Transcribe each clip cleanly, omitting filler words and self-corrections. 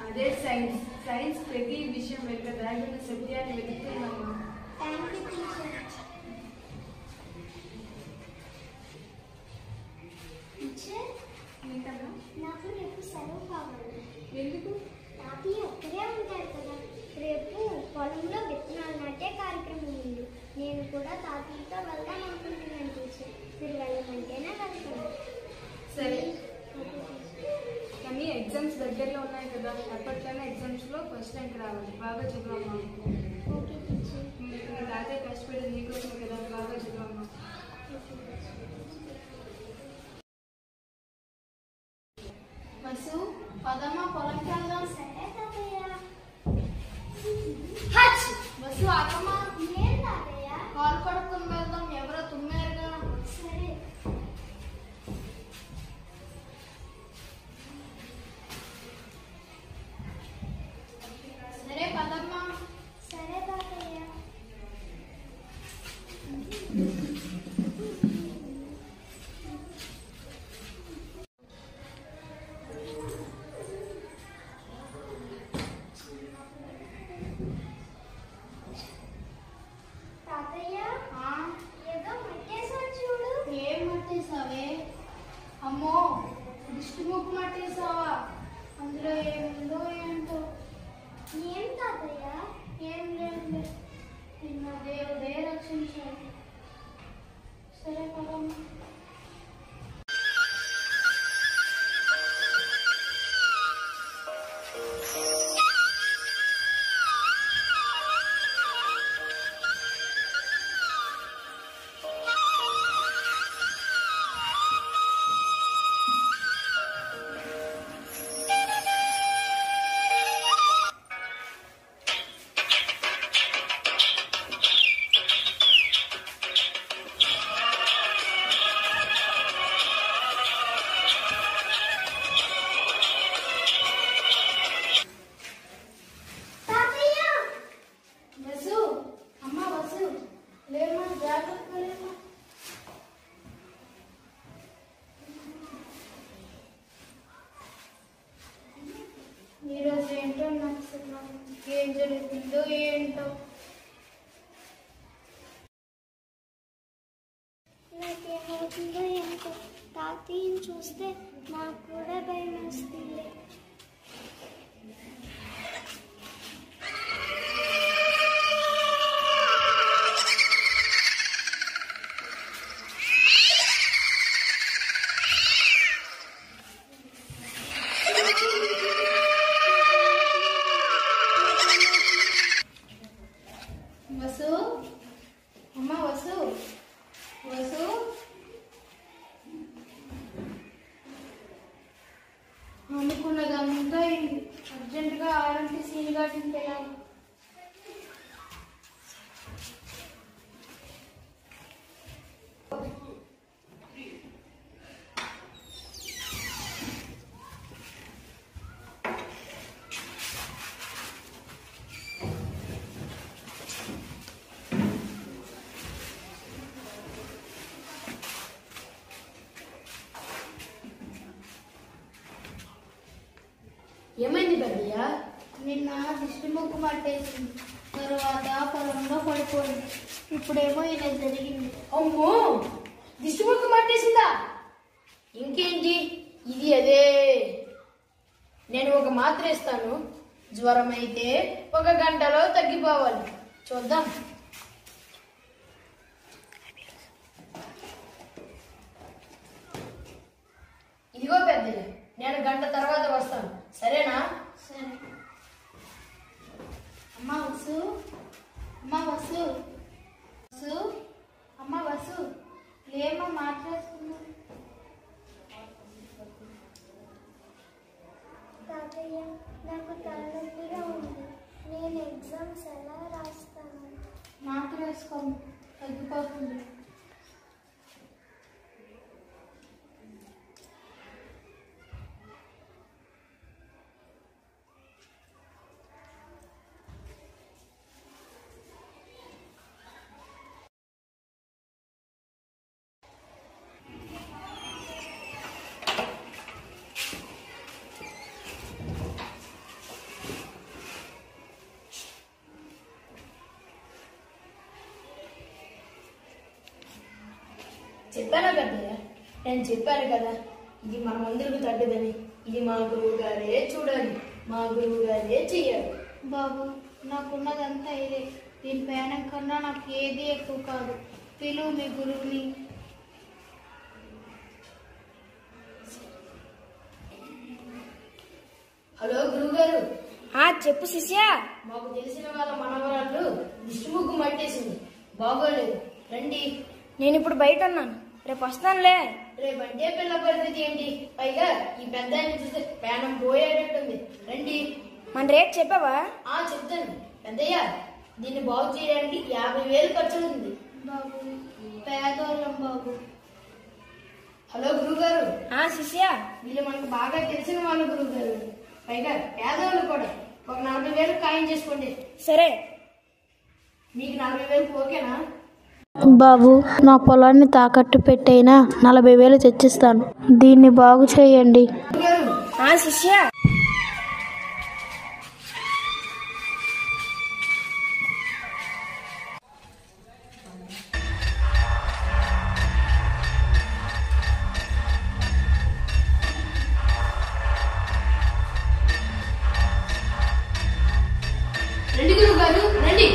అదే science science ప్రతి విషయం వెనుక దాగిన సత్యాన్ని వెతుకుతున్నామా. నాకు రేపు సెలవు కావాలి. ఎందుకు? తాతయ్య ఒక్కడే ఉంటారు కదా. రేపు పొలంలో విత్తనాలు నాటే కార్యక్రమం ఉంది. నేను కూడా తాతయ్యతో వెళ్దాం అనుకుంటున్నాను టీచర్. మీరు వెళ్ళమంటేనే వెళ్తాను. సరే, కానీ ఎగ్జామ్స్ దగ్గరలో ఉన్నాయి కదా, అప్పట్లోనే ఎగ్జామ్స్లో ఫస్ట్ ర్యాంక్ రావాలి. బాగా చదువమ్మా. Okay teacher. మీ తాతయ్య కష్టపడేది నీకోసమే కదా, బాగా చదువమ్మా. వసు, పదమ్మా పొలంకి వెళ్దాం. సరే తాతయ్య. వసు ఆగమ్మా. ఏం తాతయ్య? కాలు పడుకుని వెళ్దాం. ఎవరో తుమ్మారుగా. సరే. సరే పదమ్మా. సరే తాతయ్య. తాతయ్య ఏదో మట్టేసాడు చూడు. ఏం మట్టేసావే? అమ్మో, దిష్టి ముక్కు మట్టేసావా? అందులో ఏముందో ఏంటో. ఏం తాతయ్య? ఏం లేదు, నిన్న దేవుడే రక్షించాడు. సరే పదమ్మా. వసు, అమ్మ వసు, లేమ్మా, జాగ్రత్తగా లేమ్మా. ఈరోజు ఏంటో నాకు ఏం జరుగుతుందో ఏంటో. నాకేమవుతుందో ఏంటో. తాతయ్యని చూస్తే నాకు కూడా భయం వేస్తుంది. వసు, అమ్మ వసు, వసు, అనుకున్నదంతా అర్జెంటుగా ఆరంటి సీన్ గాటికి వెళ్ళాలి. ఏమైంది పెద్దయ్యా? నిన్న దిష్టి ముక్కు మట్టేసింది. తర్వాత పొలంలో పడిపోయింది. ఇప్పుడేమో ఇలా జరిగింది. అమ్మో, దిష్టి ముక్కు మట్టేసిందా? ఇంకేంటి, ఇది అదే. నేను ఒక మాత్ర ఇస్తాను. జ్వరం అయితే 1 గంటలో తగ్గిపోవాలి. చూద్దాం. ఇదిగో పెద్దయ్య, నేను గంట తర్వాత వస్తాను. సరేనా? సరే. నాకు తలనొప్పిగా ఉంది. నేను ఎగ్జామ్స్ ఎలా రాస్తాను? మాత్రం వేసుకోము, తగ్గిపోతుంది. చెప్పాను కదయ్యా, నేను చెప్పాను కదా, ఇది మన అందరికి తగ్గదని. ఇది మా గురువు గారే చూడాలి, మా గురువు గారే చెయ్యాలి. బాబు, నాకున్నదంతా ఇదే. దీని ప్రయాణం కన్నా నాకు ఏది ఎక్కువ కాదు. పిలువు మీ గురువుని. హలో గురువు గారు. చెప్పు శిష్య. మాకు తెలిసిన వాళ్ళ మనవరాళ్ళు దిష్టి ముగ్గు మట్టేసింది, బాగోలేదు, రండి. నేను ఇప్పుడు బయట ఉన్నాను, రేపు వస్తానులే. రేపంటే పిల్ల పరిస్థితి ఏంటి? పైగా ఈ పెద్ద చూస్తే ప్రాణం పోయేటట్టుంది. రండి. మన రేట్ చెప్పావా? చెప్తాను పెద్దయ్య. దీన్ని బాగు చేయడానికి 50,000 ఖర్చు ఉంది. బాబు, పేదోళ్ళం బాబు. హలో గురువు గారు. శిష్య. వీళ్ళు మనకు బాగా తెలిసిన వాళ్ళు గురువు గారు, పైగా పేదవాళ్ళు కూడా. ఒక 40,000 ఖాయం చేసుకోండి. సరే. మీకు 40,000 ఓకేనా? బాబు, నా పొలాన్ని తాకట్టు పెట్టైనా 40,000 తెచ్చిస్తాను. దీన్ని బాగు చేయండి. శిష్య. రండి గురువు గారు, రండి.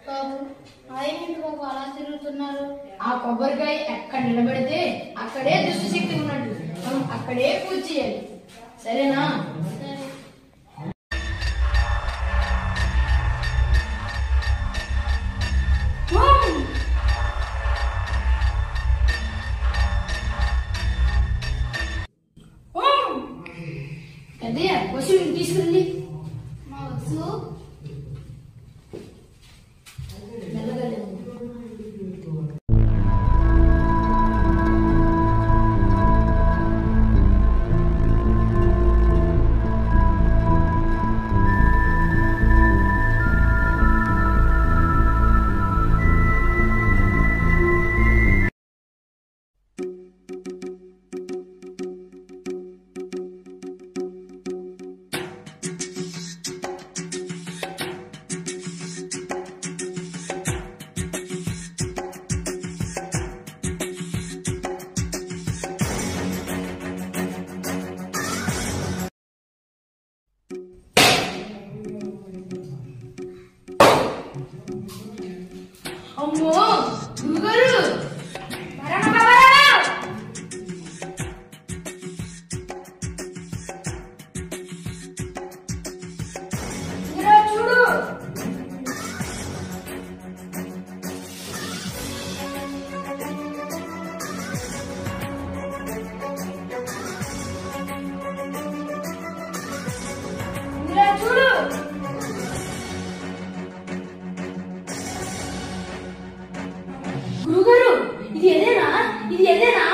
బాబు, ఆయన బాబు అలా తిరుగుతున్నారు? ఆ కొబ్బరికాయ ఎక్కడ నిలబడితే అక్కడే దుష్ట శక్తి ఉన్నట్టు, మనం అక్కడే పూజ చేయాలి. సరేనా? సరే. పెద్దయ్య, వసూలు తీసుకురండి. మా వసు మెల్లగా. అమ్మో గురుగారు. చూడు. చూడు. గురుగారు, ఇది ఎదేనా? ఇది ఎదేనా?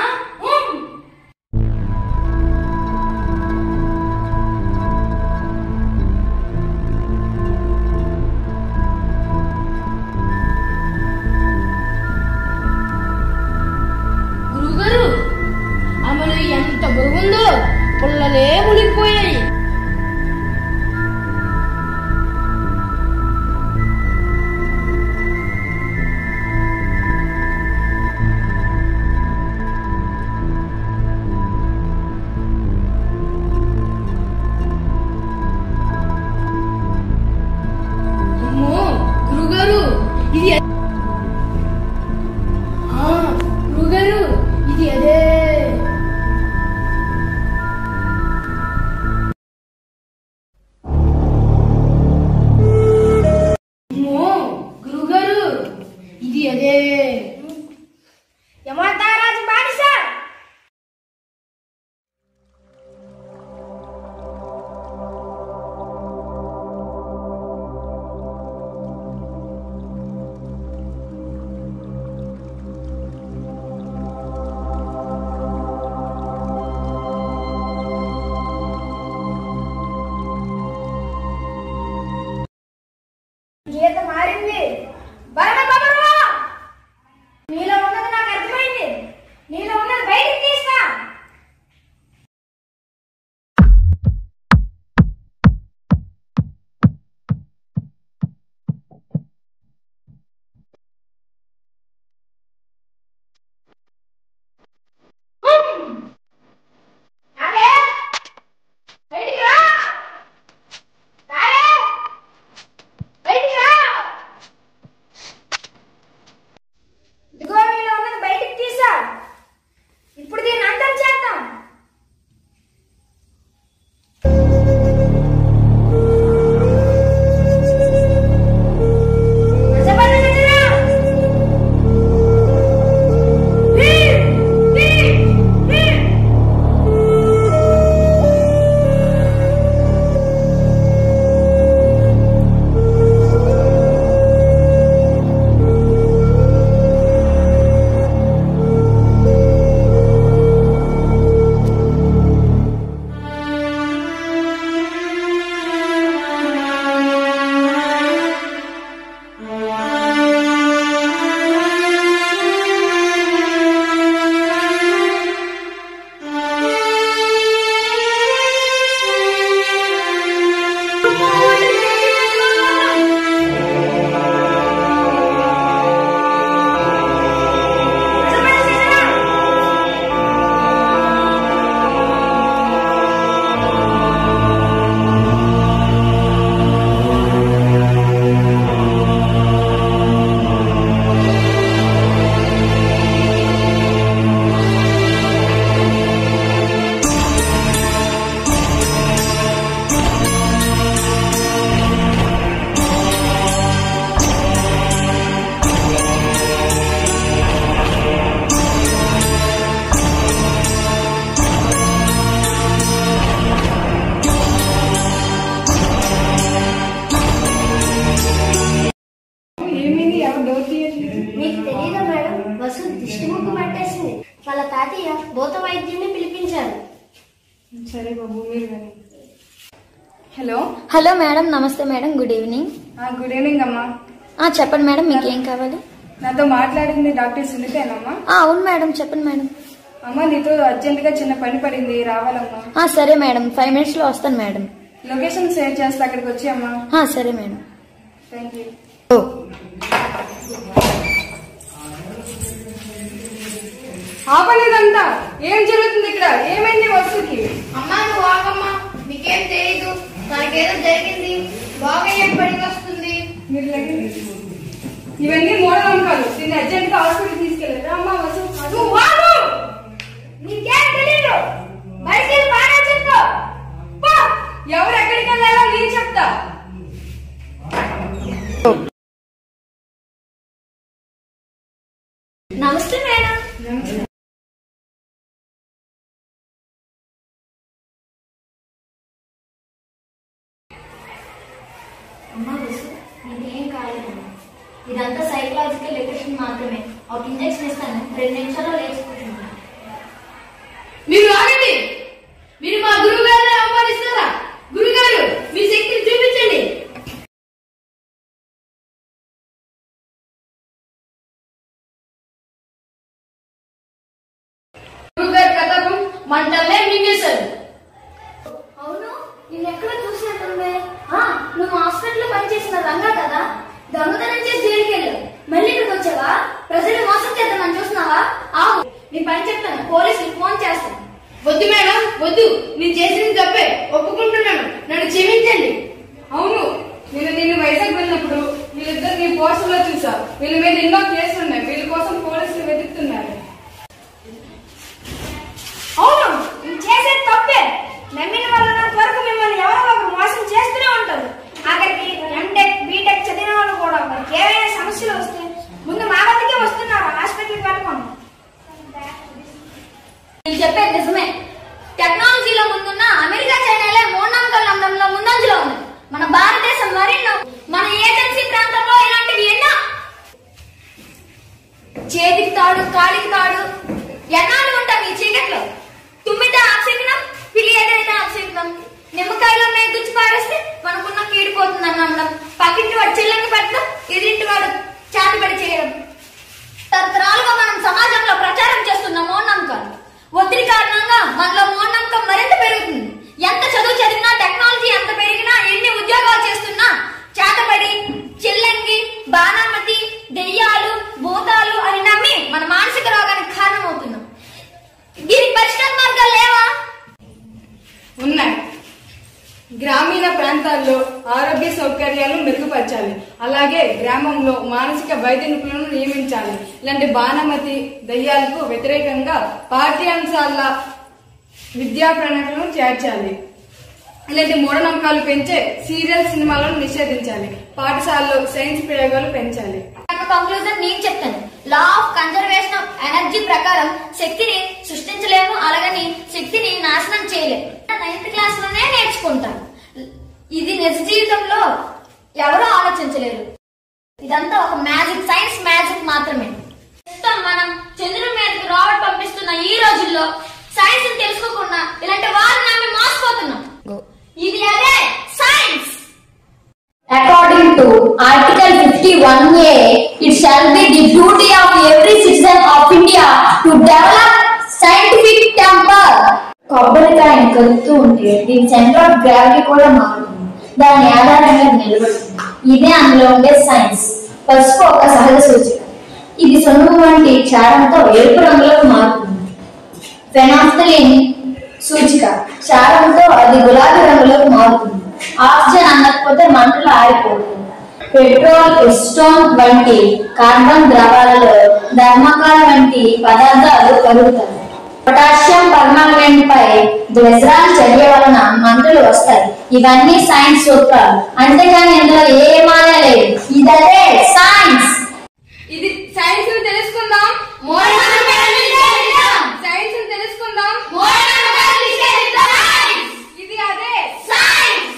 గురుగారు, అమలు ఎంత బరువుందో, పుల్లలే మునిగిపోయాయి. ఇది గురుగారు, ఇది అదే. గురుగారు, ఇది అదే. ఏమంటారు? దిష్టి ముక్కు పట్టేసింది. వాళ్ళ తాతయ్య భూత వైద్యుని పిలిపించారు. సరే బాబు, మీరు కానీ. హలో. హలో మేడం, నమస్తే madam, good evening. Good evening అమ్మా. చెప్పండి మేడం, మీకు ఏం కావాలి? నాతో మాట్లాడింది డాక్టర్ సునీతేనమ్మా? అవును మేడం, చెప్పండి మేడం. అమ్మా, నీతో అర్జెంట్ గా చిన్న పని పడింది, రావాలమ్మా. సరే మేడం, 5 minutes లో వస్తాను మేడం. లొకేషన్ షేర్ చేస్తా, అక్కడికి వచ్చి అమ్మా. సరే మేడం. Thank you. ఆపలేదంతా. ఏం జరుగుతుంది ఇక్కడ? ఏమైంది వస్తుకి? అమ్మా నువ్వు ఆగమ్మా, నీకేం తెలీదు, మనకేదో జరిగింది, బాగా ఏం పడి వస్తుంది. మీరు లెక్క- ఇవన్నీ మూఢనమ్మకాలు. దీన్ని అర్జెంట్ గా హాస్పిటల్ తీసుకెళ్ళారు. అమ్మా వసు, నువ్వు వాగు! నీకేం తెలీదు, బయటికి బాగా చెప్పు. ఎవరు ఎక్కడికి వెళ్ళాలో నేను చెప్తా. నమస్తే మేడం. అమ్మా విసు, నీకేం కాలేదు. ఇదంతా సైకలాజికల్ డిప్రెషన్ మాత్రమే. ఒక ఇంజెక్షన్ ఇస్తాను, 2 నిమిషాల్లో లేచిపోతున్నాను. మీరు ఆగండి. మీరు మా గురువు గారిని అవమానిస్తారా? గురుగారు, మీ శక్తిని చూపించండి. గురుగారు కథకు మంటలే మింగేశారు. అవును, నేను ఎక్కడ చూసినట్టుంది. నువ్వు హాస్పిటల్లో పనిచేసిన రంగా కదా? దొంగతనం చేసి జైలుకి వెళ్ళు, మళ్ళీ ఇక్కడికి వచ్చావా? ప్రజలు మోసం చేద్దామని చూస్తున్నావా? ఆవు, నీ పని చెప్తాను, పోలీసులు ఫోన్ చేస్తాను. వద్దు మేడం, వద్దు. నేను చేసింది తప్పే, ఒప్పుకుంటున్నాను, నన్ను క్షమించండి. అవును, నిన్ను వైజాగ్ వెళ్ళినప్పుడు వీళ్ళిద్దరు నీ పోస్టర్ లో చూసా. వీళ్ళ మీద ఎన్నో కేసులు ఉన్నాయి. వీళ్ళ కోసం పోలీసులు వెతుకుతున్నారు. అవును, నేను చేసేది తప్పే. నమ్మిన వాళ్ళ వరకు మిమ్మల్ని ఎవరో ఒకరు మోసం చేస్తూనే ఉంటారు. ఆఖరికి ఎంటెక్ బీటెక్ చదివిన వాళ్ళు కూడా వారికి ఏవైనా సమస్యలు వస్తే ముందు మా వద్దకే వస్తున్నారు, హాస్పిటల్కి వెళ్ళకుండా. నేను చెప్పేది నిజమే. టెక్నాలజీలో ముందున్న అమెరికా, చైనాలే మూఢనమ్మకాలు నమ్మడంలో ముందంజలో ఉంది. మన భారతదేశం మరెన్నో, మన ఏజెన్సీ ప్రాంతంలో ఇలాంటివి ఎన్నో. చేతికి తాడు, కాలికి తాడు, ఎన్నాళ్ళు ఉంటాం ఈ చీకట్లో? తుమ్మితే అపశకునం, పిల్లి ఎదురైతే అపశకునం. నిమ్మకాయలో మీద గుచ్చి పారేస్తే మనకున్న కీడిపోతుందని నమ్మడం, పక్కింటి వాడు చెల్లెంగి పెట్టడం, ఎదురింటి వాడు చాటుబడి చేయడం. తరతరాలుగా మనం సమాజంలో ప్రచారం చేస్తున్న మూఢనమ్మకాలు. ఒత్తిడి కారణంగా మనలో మూఢనమ్మకం మరింత పెరుగుతుంది. ఎంత చదువు చదివినా, టెక్నాలజీ ఎంత పెరిగినా, ఎన్ని ఉద్యోగాలు చేస్తున్నా చాటబడి, చెల్లంగి, బాణామతి, దెయ్యాలు, భూతాలు అని నమ్మి మన మానసిక రోగానికి కారణమవుతున్నాం. దీనికి పరిష్కార మార్గాలు లేవా? ఉన్నాయి. గ్రామీణ ప్రాంతాల్లో ఆరోగ్య సౌకర్యాలను మెరుగుపరచాలి. అలాగే గ్రామంలో మానసిక వైద్య నిపుణులను నియమించాలి. ఇలాంటి బాణమతి, దయ్యాలకు వ్యతిరేకంగా పాఠ్యాంశాల విద్యా ప్రణాళికలను చేర్చాలి. ఇలాంటి మూఢనమ్మకాలు పెంచే సీరియల్ సినిమాలను నిషేధించాలి. పాఠశాలలో సైన్స్ ప్రయోగాలు పెంచాలి. కంక్లూజన్ నేను చెప్తాను. Law of conservation of energy ప్రకారం శక్తిని సృష్టించలేము, అలాగని శక్తిని నాశనం చేయలేము. 9th క్లాస్ లోనే నేర్చుకుంటాం. ఇది నిజ జీవితంలో ఎవరూ ఆలోచించలేరు. ఇదంతా ఒక మ్యాజిక్, సైన్స్ మ్యాజిక్ మాత్రమే. మనం చంద్రుడి మీదకి రాబర్ట్ పంపిస్తున్న ఈ రోజుల్లో సైన్స్ తెలుసుకోకుండా ఇలాంటి వారిని నమ్మి మోసపోతున్నాం. ఇది అదే science. According to Article 51A, it shall be the duty of every citizen of India to develop scientific temper. కొబ్బరికాయని కలుపుతూ ఉంటే దీని సెంటర్ ఆఫ్ గ్రావిటీ కూడా మారుతుంది. దాని ఆధారంగా నిలబడుతుంది. ఇదే అందులో ఉండే సైన్స్. పసుపు ఒక సహజ సూచిక. ఇది సున్నం వంటి క్షారంతో ఎరుపు రంగులోకి మారుతుంది. ఫెనాఫ్థలిన్ సూచిక. క్షారంతో అది గులాబీ రంగులోకి మారుతుంది. ఆక్సిజన్ అందకపోతే మంటలు ఆరిపోతుంది. పెట్రోల్, ఎస్టోన్ వంటి కార్బన్ ద్రవాలలో ధర్మకాల వంటి పదార్థాలు కలుగుతాయి. పొటాషియం పర్మాంగనేట్ పై గ్లిసరాల్ చర్య వలన మంటలు వస్తాయి. ఇవన్నీ సైన్స్ సూత్రాలు. అంతేగాని ఇందులో ఏ మాయ లేదు. ఇదే సైన్స్. ఇది సైన్స్ తెలుసుకుందాం. సైన్స్ తెలుసుకుందాం. ఇది అదే సైన్స్.